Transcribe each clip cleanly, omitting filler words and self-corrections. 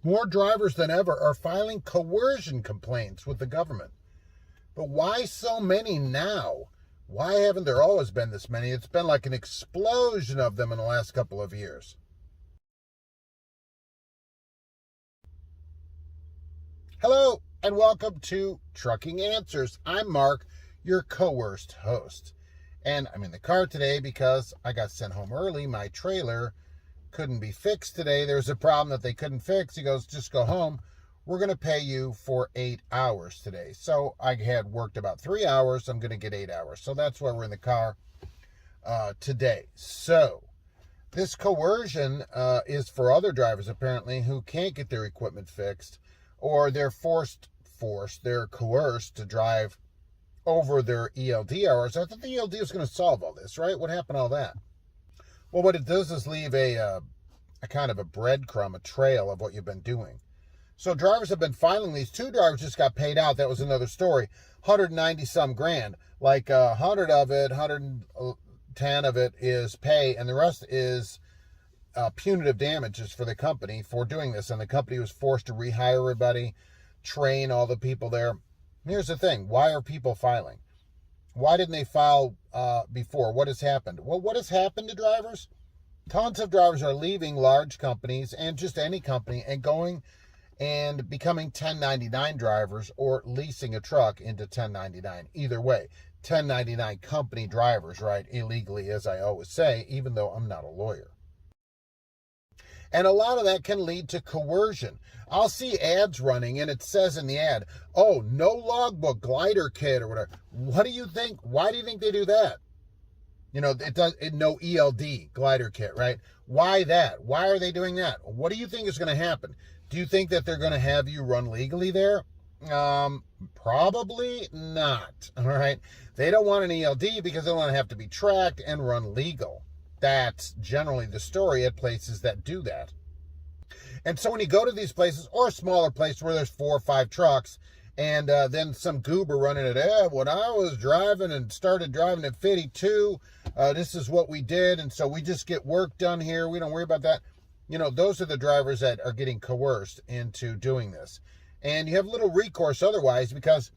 More drivers than ever are filing coercion complaints with the government. But why so many now? Why haven't there always been this many? It's been like an explosion of them in the last couple of years. Hello, and welcome to Trucking Answers. I'm Mark, your coerced host. And I'm in the car today because I got sent home early. My trailer couldn't be fixed today. There was a problem that they couldn't fix. He goes, just go home. We're going to pay you for 8 hours today. So I had worked about 3 hours. I'm going to get 8 hours. So that's why we're in the car today. So this coercion is for other drivers, apparently, who can't get their equipment fixed, or they're they're coerced to drive over their ELD hours. I thought the ELD was going to solve all this, right? What happened to all that? Well, what it does is leave a kind of a breadcrumb, a trail of what you've been doing. So drivers have been filing these. 2 drivers just got paid out. That was another story. 190 some grand. Like 100 of it, 110 of it is pay, and the rest is punitive damages for the company for doing this. And the company was forced to rehire everybody, train all the people there. Here's the thing. Why are people filing? Why didn't they file before? What has happened? Well, what has happened to drivers? Tons of drivers are leaving large companies and just any company and going and becoming 1099 drivers or leasing a truck into 1099. Either way, 1099 company drivers, right? Illegally, as I always say, even though I'm not a lawyer. And a lot of that can lead to coercion. I'll see ads running and it says in the ad, oh, no logbook, glider kit or whatever. What do you think? Why do you think they do that? You know, no ELD, glider kit, right? Why that? Why are they doing that? What do you think is going to happen? Do you think that they're going to have you run legally there? Probably not, all right? They don't want an ELD because they don't want to have to be tracked and run legal. That's generally the story at places that do that. And so when you go to these places, or a smaller place where there's 4 or 5 trucks, and then some goober running it, when I was driving and started driving at 52, this is what we did, and so we just get work done here. We don't worry about that. You know, those are the drivers that are getting coerced into doing this. And you have little recourse otherwise because,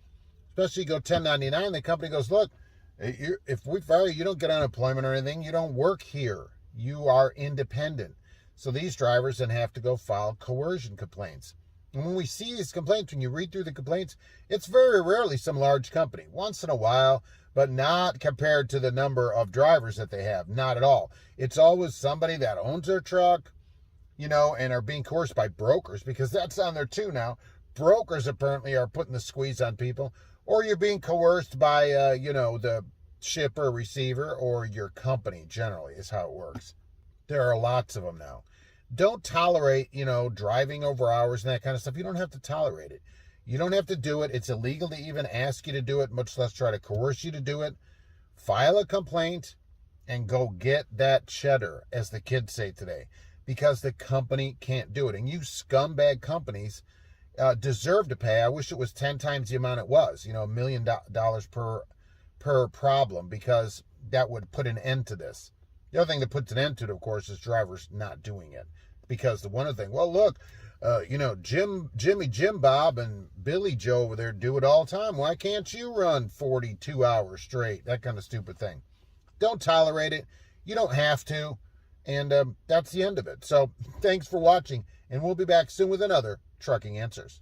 especially you go 1099, the company goes, look, if we fire you, you don't get unemployment or anything. You don't work here. You are independent. So these drivers then have to go file coercion complaints. And when we see these complaints, when you read through the complaints, it's very rarely some large company. Once in a while, but not compared to the number of drivers that they have. Not at all. It's always somebody that owns their truck, you know, and are being coerced by brokers, because that's on there too now. Brokers apparently are putting the squeeze on people. Or you're being coerced by, the shipper, receiver, or your company generally is how it works. There are lots of them now. Don't tolerate, driving over hours and that kind of stuff. You don't have to tolerate it. You don't have to do it. It's illegal to even ask you to do it, much less try to coerce you to do it. File a complaint and go get that cheddar, as the kids say today, because the company can't do it. And you scumbag companies deserve to pay. I wish it was 10 times the amount it was, $1 million per problem, because that would put an end to this. The other thing that puts an end to it, of course, is drivers not doing it. Because the one other thing, well, look, Jim Bob and Billy Joe over there do it all the time. Why can't you run 42 hours straight? That kind of stupid thing. Don't tolerate it. You don't have to. And that's the end of it. So thanks for watching. And we'll be back soon with another Trucking Answers.